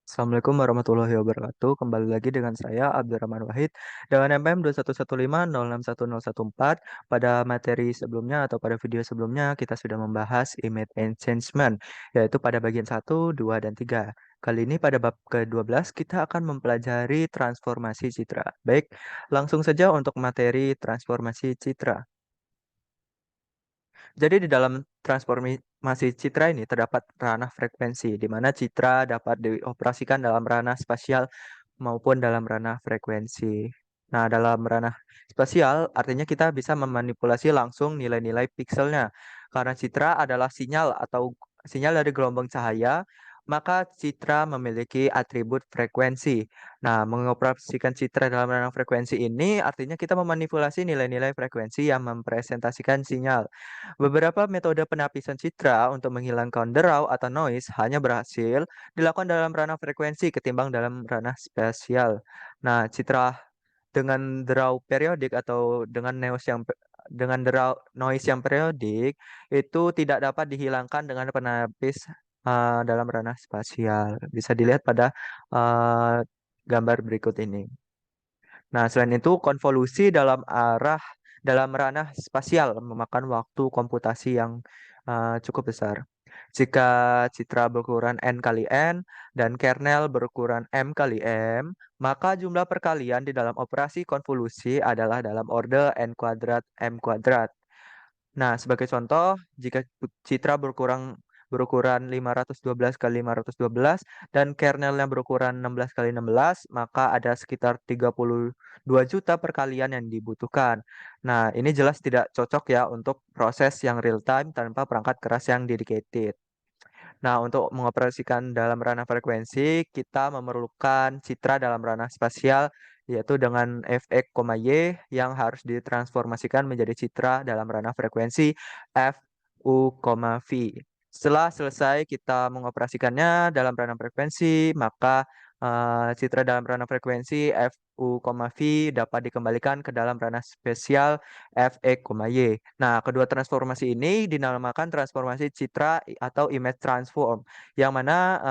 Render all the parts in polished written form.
Assalamualaikum warahmatullahi wabarakatuh. Kembali lagi dengan saya Abdurrahman Wahid dengan NPM 2115061014. Pada materi sebelumnya atau pada video sebelumnya kita sudah membahas image enhancement yaitu pada bagian 1, 2, dan 3. Kali ini pada bab ke-12 kita akan mempelajari transformasi citra. Baik, langsung saja untuk materi transformasi citra. Jadi di dalam transformasi citra ini terdapat ranah frekuensi, di mana citra dapat dioperasikan dalam ranah spasial maupun dalam ranah frekuensi. Nah, dalam ranah spasial artinya kita bisa memanipulasi langsung nilai-nilai pikselnya. Karena citra adalah sinyal atau sinyal dari gelombang cahaya, maka citra memiliki atribut frekuensi. Nah, mengoperasikan citra dalam ranah frekuensi ini artinya kita memanipulasi nilai-nilai frekuensi yang mempresentasikan sinyal. Beberapa metode penapisan citra untuk menghilangkan derau atau noise hanya berhasil dilakukan dalam ranah frekuensi ketimbang dalam ranah spasial. Nah, citra dengan derau periodik atau dengan derau noise yang periodik itu tidak dapat dihilangkan dengan penapis dalam ranah spasial. Bisa dilihat pada eh, gambar berikut ini. Nah, selain itu, konvolusi dalam ranah spasial memakan waktu komputasi yang cukup besar. Jika citra berukuran n kali n dan kernel berukuran m kali m, maka jumlah perkalian di dalam operasi konvolusi adalah dalam orde n kuadrat m kuadrat. Nah, sebagai contoh, jika citra berukuran 512 kali 512 dan kernelnya berukuran 16 kali 16, maka ada sekitar 32 juta perkalian yang dibutuhkan. Nah, ini jelas tidak cocok ya untuk proses yang real time tanpa perangkat keras yang dedicated. Nah, untuk mengoperasikan dalam ranah frekuensi, kita memerlukan citra dalam ranah spasial, yaitu dengan fx, y yang harus ditransformasikan menjadi citra dalam ranah frekuensi fu, v. Setelah selesai kita mengoperasikannya dalam ranah frekuensi, maka citra dalam ranah frekuensi fu, v dapat dikembalikan ke dalam ranah spesial fx, y. Nah, kedua transformasi ini dinamakan transformasi citra atau image transform, yang mana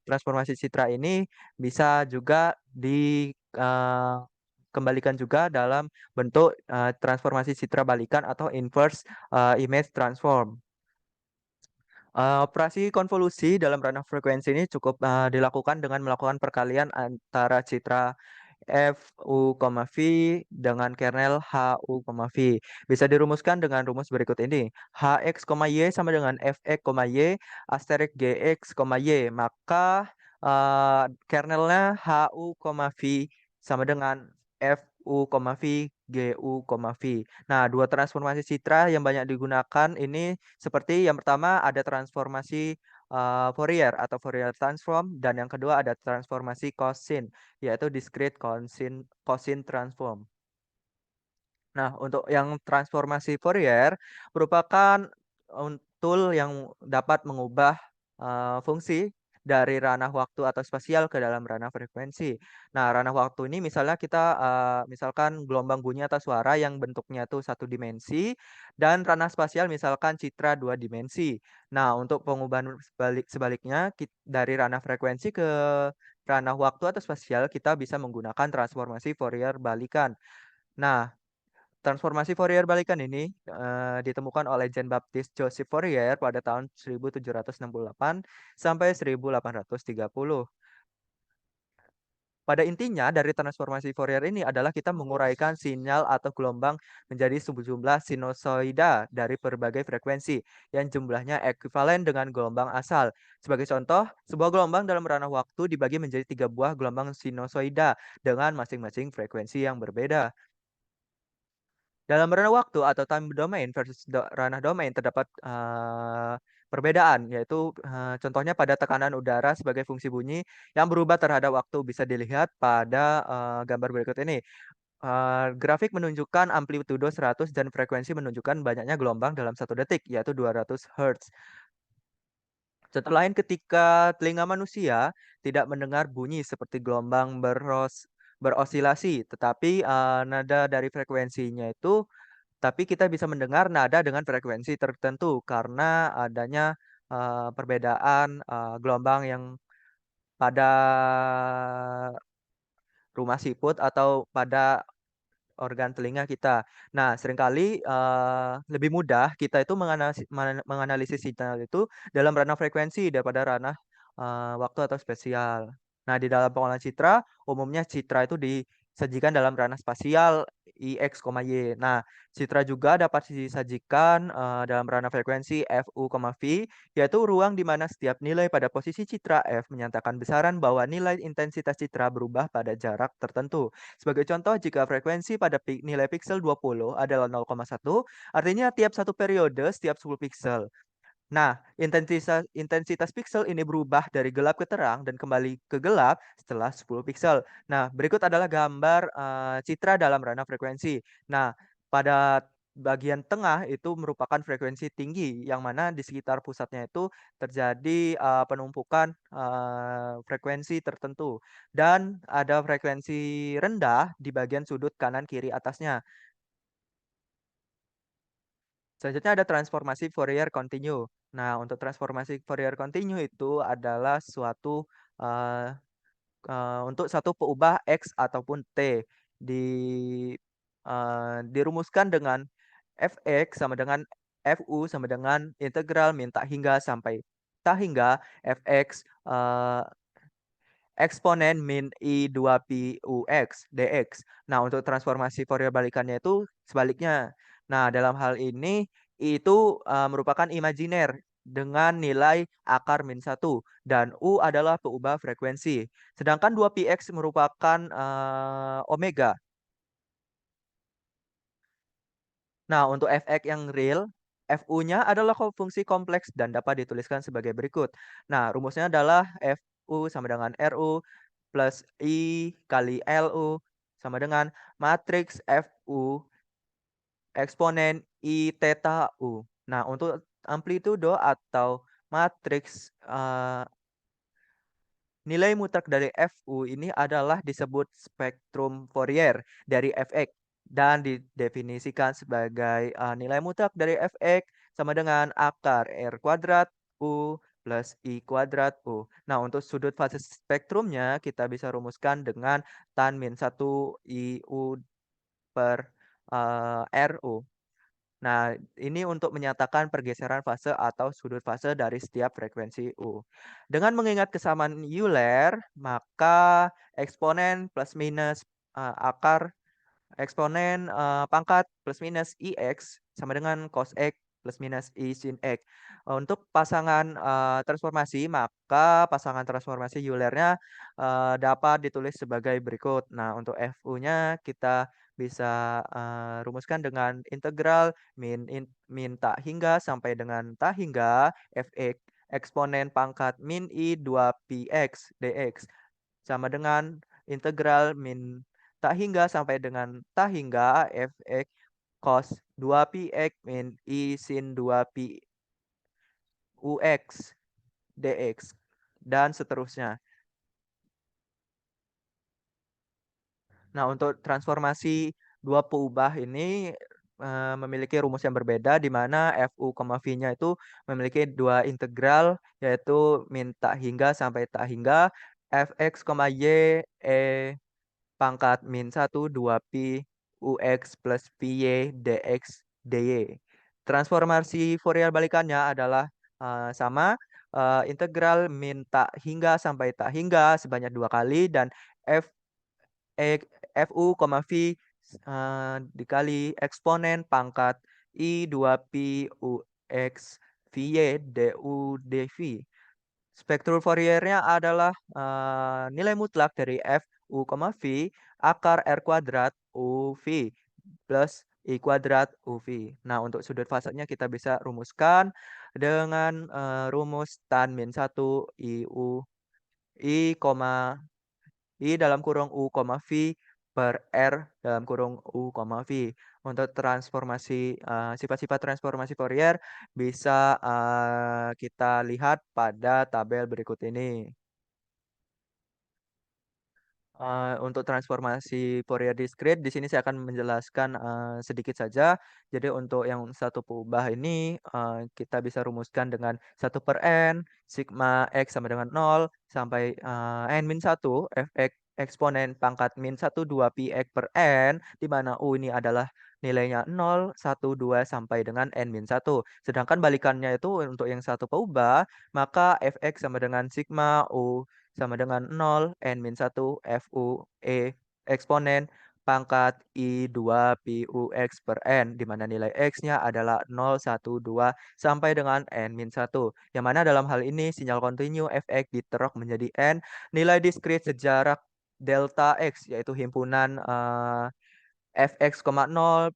transformasi citra ini bisa juga dikembalikan juga dalam bentuk transformasi citra balikan atau inverse image transform. Operasi konvolusi dalam ranah frekuensi ini cukup dilakukan dengan melakukan perkalian antara citra fu, v dengan kernel hu, v. Bisa dirumuskan dengan rumus berikut ini. Hx, y sama dengan fx, y asterik gx, y. Maka kernelnya hu, v sama dengan fu, v, gu, v. Nah, dua transformasi citra yang banyak digunakan ini seperti yang pertama ada transformasi Fourier atau Fourier transform dan yang kedua ada transformasi Cosine yaitu discrete cosine transform. Nah, untuk yang transformasi Fourier merupakan tool yang dapat mengubah fungsi dari ranah waktu atau spasial ke dalam ranah frekuensi. Nah, ranah waktu ini misalnya kita misalkan gelombang bunyi atau suara yang bentuknya itu satu dimensi dan ranah spasial misalkan citra dua dimensi. Nah, untuk pengubahan sebaliknya dari ranah frekuensi ke ranah waktu atau spasial kita bisa menggunakan transformasi Fourier balikan. Nah, transformasi Fourier balikan ini ditemukan oleh Jean-Baptiste Joseph Fourier pada tahun 1768 sampai 1830. Pada intinya dari transformasi Fourier ini adalah kita menguraikan sinyal atau gelombang menjadi sejumlah sinusoida dari berbagai frekuensi yang jumlahnya ekuivalen dengan gelombang asal. Sebagai contoh, sebuah gelombang dalam ranah waktu dibagi menjadi 3 buah gelombang sinusoida dengan masing-masing frekuensi yang berbeda. Dalam ranah waktu atau time domain versus ranah domain terdapat perbedaan, yaitu contohnya pada tekanan udara sebagai fungsi bunyi yang berubah terhadap waktu bisa dilihat pada gambar berikut ini. Grafik menunjukkan amplitudo 100 dan frekuensi menunjukkan banyaknya gelombang dalam 1 detik, yaitu 200 Hz. Contoh lain ketika telinga manusia tidak mendengar bunyi seperti gelombang berosilasi, tetapi nada dari frekuensinya itu tapi kita bisa mendengar nada dengan frekuensi tertentu karena adanya perbedaan gelombang yang pada rumah siput atau pada organ telinga kita. Nah, seringkali, lebih mudah kita itu menganalisis sinyal itu dalam ranah frekuensi daripada ranah, waktu atau spasial. Nah, di dalam pengolahan citra, umumnya citra itu disajikan dalam ranah spasial I, X, Y. Nah, citra juga dapat disajikan, dalam ranah frekuensi F, U, V, yaitu ruang di mana setiap nilai pada posisi citra F menyatakan besaran bahwa nilai intensitas citra berubah pada jarak tertentu. Sebagai contoh, jika frekuensi pada nilai piksel 20 adalah 0,1, artinya tiap satu periode setiap 10 piksel. Nah, intensitas piksel ini berubah dari gelap ke terang dan kembali ke gelap setelah 10 piksel. Nah, berikut adalah gambar citra dalam ranah frekuensi. Nah, pada bagian tengah itu merupakan frekuensi tinggi, yang mana di sekitar pusatnya itu terjadi penumpukan frekuensi tertentu. Dan ada frekuensi rendah di bagian sudut kanan kiri atasnya. Selanjutnya ada transformasi Fourier continue. Nah, untuk transformasi Fourier continue itu adalah suatu eee untuk satu peubah X ataupun T di dirumuskan dengan Fx sama dengan Fu sama dengan integral min tak hingga sampai tak hingga Fx, eksponen min I2pi Ux dx. Nah, untuk transformasi Fourier balikannya itu sebaliknya. Nah, dalam hal ini I itu, merupakan imajiner dengan nilai akar min satu dan U adalah peubah frekuensi. Sedangkan 2px merupakan, omega. Nah, untuk Fx yang real, Fu-nya adalah fungsi kompleks dan dapat dituliskan sebagai berikut. Nah, rumusnya adalah Fu sama dengan Ru plus I kali Lu sama dengan matriks Fu eksponen I theta U. Nah, untuk amplitudo atau matriks, nilai mutlak dari Fu ini adalah disebut spektrum Fourier dari Fx dan didefinisikan sebagai nilai mutlak dari Fx sama dengan akar R kuadrat U plus I kuadrat U. Nah, untuk sudut fase spektrumnya kita bisa rumuskan dengan tan min 1 I U per RU. Nah, ini untuk menyatakan pergeseran fase atau sudut fase dari setiap frekuensi U. Dengan mengingat kesamaan Euler, maka eksponen plus minus akar eksponen pangkat plus minus IX sama dengan cos X plus minus I sin X. Untuk pasangan transformasi, maka pasangan transformasi Eulernya dapat ditulis sebagai berikut. Nah, untuk Fu-nya kita bisa rumuskan dengan integral min tak hingga sampai dengan tak hingga Fx eksponen pangkat min I 2px dx sama dengan integral min tak hingga sampai dengan tak hingga Fx cos 2px min I sin 2pi Ux dx dan seterusnya. Nah, untuk transformasi dua peubah ini memiliki rumus yang berbeda di mana Fu, V-nya itu memiliki dua integral yaitu min tak hingga sampai tak hingga Fx, Y pangkat min 1 2pi Ux plus Py dx dy. Transformasi Fourier balikannya adalah sama integral min tak hingga sampai tak hingga sebanyak dua kali dan f e, Fu, V dikali eksponen pangkat I 2pi Ux Vy du dv. Spektrum Fouriernya adalah nilai mutlak dari F U, V akar R kuadrat UV plus I kuadrat UV. Nah, untuk sudut fasenya kita bisa rumuskan dengan rumus tan min 1 I U I, I dalam kurung U, V per R dalam kurung U, V. Untuk transformasi sifat-sifat transformasi Fourier bisa kita lihat pada tabel berikut ini. Untuk transformasi Fourier discrete di sini saya akan menjelaskan, sedikit saja. Jadi untuk yang satu peubah ini, kita bisa rumuskan dengan 1/n sigma x sama dengan 0 sampai, n-1 fx eksponen pangkat -1 2 pi x per n, di mana u ini adalah nilainya 0, 1, 2 sampai dengan n-1. Sedangkan balikannya itu untuk yang satu peubah, maka fx sama dengan sigma u sama dengan 0 n-1 FU E eksponen pangkat I2 pi UX per N, di mana nilai X-nya adalah 0, 1, 2 sampai dengan N-1. Yang mana dalam hal ini sinyal kontinu Fx diterok menjadi N, nilai diskrit sejarak delta X, yaitu himpunan Fx, 0,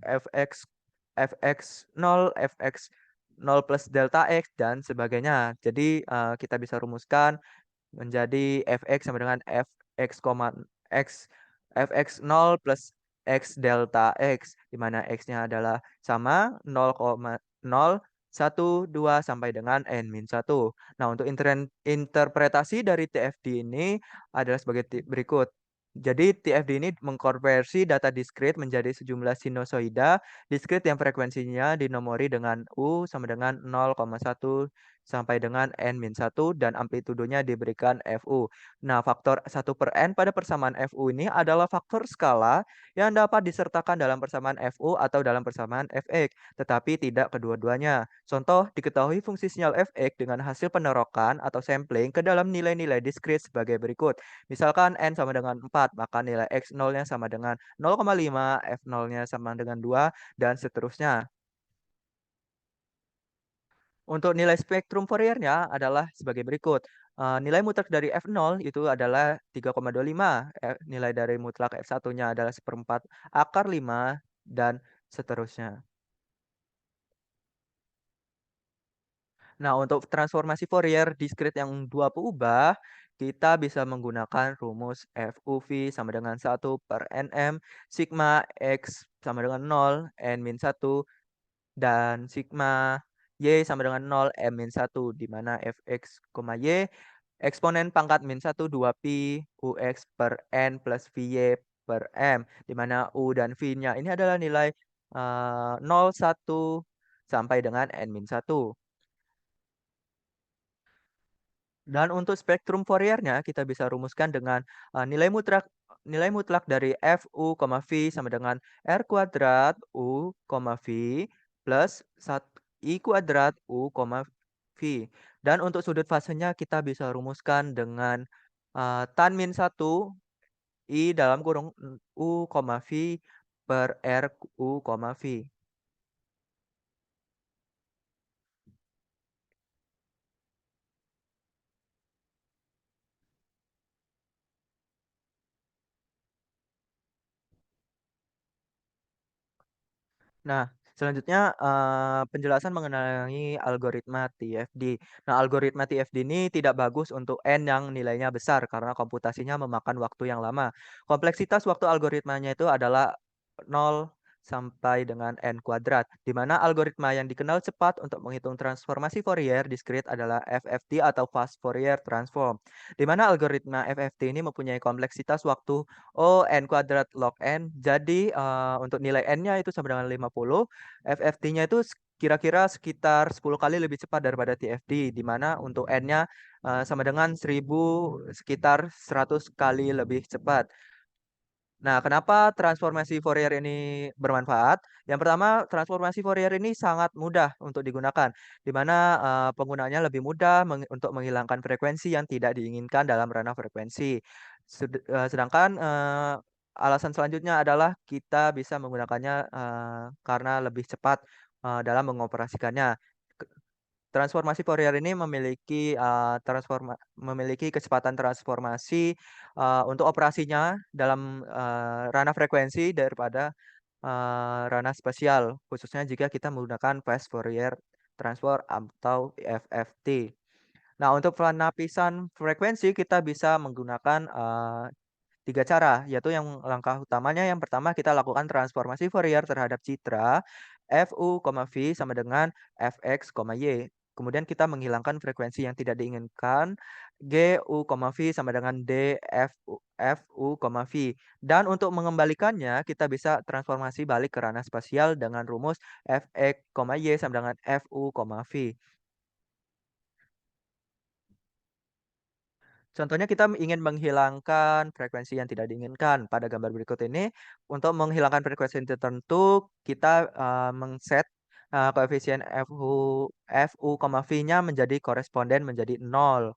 Fx, Fx 0, Fx 0 plus delta X, dan sebagainya. Jadi kita bisa rumuskan menjadi fx sama dengan fx, x fx 0 plus x delta x, di mana x-nya adalah sama 0,0, 1, 2 sampai dengan n-1. Nah, untuk interpretasi dari TFD ini adalah sebagai berikut. Jadi TFD ini mengkonversi data diskrit menjadi sejumlah sinusoida diskrit yang frekuensinya dinomori dengan U sama dengan 0,1 sampai dengan n-1 dan amplitudonya diberikan Fu. Nah, faktor 1/n pada persamaan Fu ini adalah faktor skala yang dapat disertakan dalam persamaan Fu atau dalam persamaan Fx, tetapi tidak kedua-duanya. Contoh, diketahui fungsi sinyal Fx dengan hasil penerokan atau sampling ke dalam nilai-nilai diskrit sebagai berikut. Misalkan n sama dengan 4, maka nilai x0-nya sama dengan 0,5, f0-nya sama dengan 2, dan seterusnya. Untuk nilai spektrum Fouriernya adalah sebagai berikut. Nilai mutlak dari f0 itu adalah 3,25, nilai dari mutlak f1-nya adalah 1/4 akar 5, dan seterusnya. Nah, untuk transformasi Fourier diskrit yang dua peubah, kita bisa menggunakan rumus FUV sama dengan 1/nm, sigma X sama dengan 0, n-1, dan sigma Y sama dengan 0 M-1, di mana Fx, Y eksponen pangkat -1 2 pi Ux per N plus Vy per M, di mana U dan V-nya ini adalah nilai 0, 1 sampai dengan N-1. Dan untuk spektrum Fouriernya kita bisa rumuskan dengan nilai mutlak dari Fu, V sama dengan R kuadrat U, V plus I kuadrat U, V. Dan untuk sudut fasenya kita bisa rumuskan dengan tan -1 I dalam kurung U, V per R U, V. Nah, selanjutnya, penjelasan mengenai algoritma TFD. Nah, algoritma TFD ini tidak bagus untuk N yang nilainya besar karena komputasinya memakan waktu yang lama. Kompleksitas waktu algoritmanya itu adalah 0 sampai dengan N kuadrat, di mana algoritma yang dikenal cepat untuk menghitung transformasi Fourier diskrit adalah FFT atau Fast Fourier Transform, di mana algoritma FFT ini mempunyai kompleksitas waktu n kuadrat log n. Jadi, untuk nilai n-nya itu sama dengan 50, FFT-nya itu kira-kira sekitar 10 kali lebih cepat daripada TFD, di mana untuk n-nya, sama dengan 1000 sekitar 100 kali lebih cepat. Nah, kenapa transformasi Fourier ini bermanfaat? Yang pertama, transformasi Fourier ini sangat mudah untuk digunakan, di mana penggunaannya lebih mudah untuk menghilangkan frekuensi yang tidak diinginkan dalam ranah frekuensi. Sedangkan alasan selanjutnya adalah kita bisa menggunakannya karena lebih cepat dalam mengoperasikannya. Transformasi Fourier ini memiliki kecepatan transformasi untuk operasinya dalam ranah frekuensi daripada ranah spasial, khususnya jika kita menggunakan fast Fourier transform atau FFT. Nah, untuk penapisan frekuensi kita bisa menggunakan 3 cara, yaitu yang langkah utamanya yang pertama kita lakukan transformasi Fourier terhadap citra Fu, V sama dengan Fx, Y. Kemudian kita menghilangkan frekuensi yang tidak diinginkan, G, U, V sama dengan D, F, U, V. Dan untuk mengembalikannya, kita bisa transformasi balik ke ranah spasial dengan rumus F, X, Y sama dengan F, U, V. Contohnya kita ingin menghilangkan frekuensi yang tidak diinginkan. Pada gambar berikut ini, untuk menghilangkan frekuensi tertentu, kita, men-set, koefisien F, U, V-nya menjadi koresponden menjadi 0.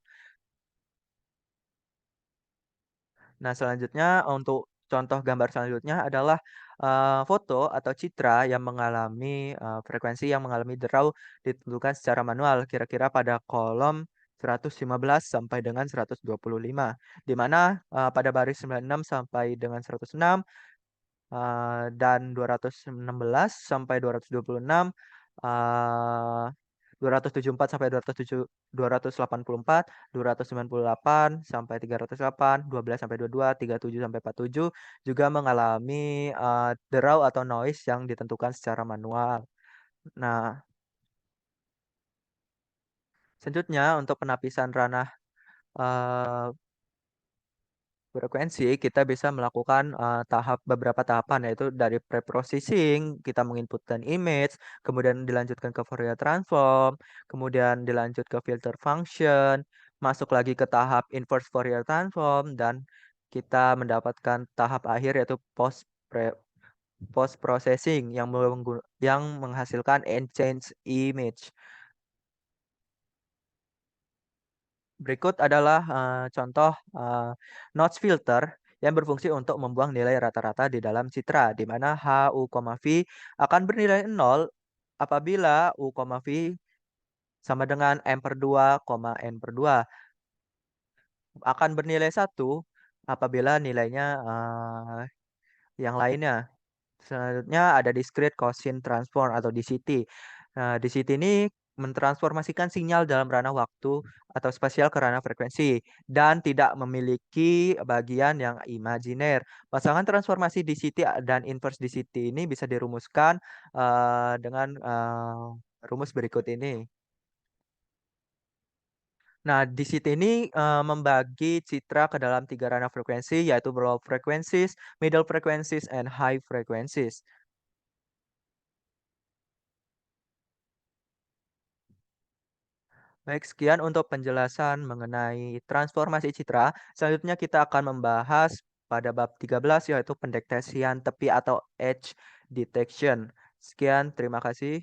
Nah, selanjutnya untuk contoh gambar selanjutnya adalah, foto atau citra yang mengalami, frekuensi yang mengalami draw ditentukan secara manual kira-kira pada kolom 115 sampai dengan 125, di mana, pada baris 96 sampai dengan 106 dan 216 sampai 226, eee, 274 sampai 284, 298 sampai 308, 12 sampai 22, 37 sampai 47 juga mengalami, draw atau noise yang ditentukan secara manual. Nah, selanjutnya untuk penapisan ranah, eee frekuensi, kita bisa melakukan, beberapa tahapan, yaitu dari pre-processing, kita menginputkan image, kemudian dilanjutkan ke Fourier transform, kemudian dilanjut ke filter function, masuk lagi ke tahap inverse Fourier transform, dan kita mendapatkan tahap akhir yaitu post processing yang menghasilkan unchanged image. Berikut adalah, contoh, notch filter yang berfungsi untuk membuang nilai rata-rata di dalam citra, di mana H, U, V akan bernilai 0 apabila U, V sama dengan M/2, N/2, akan bernilai 1 apabila nilainya, yang lainnya. Selanjutnya ada discrete Gaussian transform atau DCT. Nah, DCT ini mentransformasikan sinyal dalam ranah waktu atau spasial ke ranah frekuensi dan tidak memiliki bagian yang imajiner. Pasangan transformasi DCT dan inverse DCT ini bisa dirumuskan dengan rumus berikut ini. Nah, DCT ini membagi citra ke dalam 3 ranah frekuensi, yaitu low frequencies, middle frequencies, and high frequencies. Baik, sekian untuk penjelasan mengenai transformasi citra. Selanjutnya kita akan membahas pada bab 13 yaitu pendeteksian tepi atau edge detection. Sekian, terima kasih.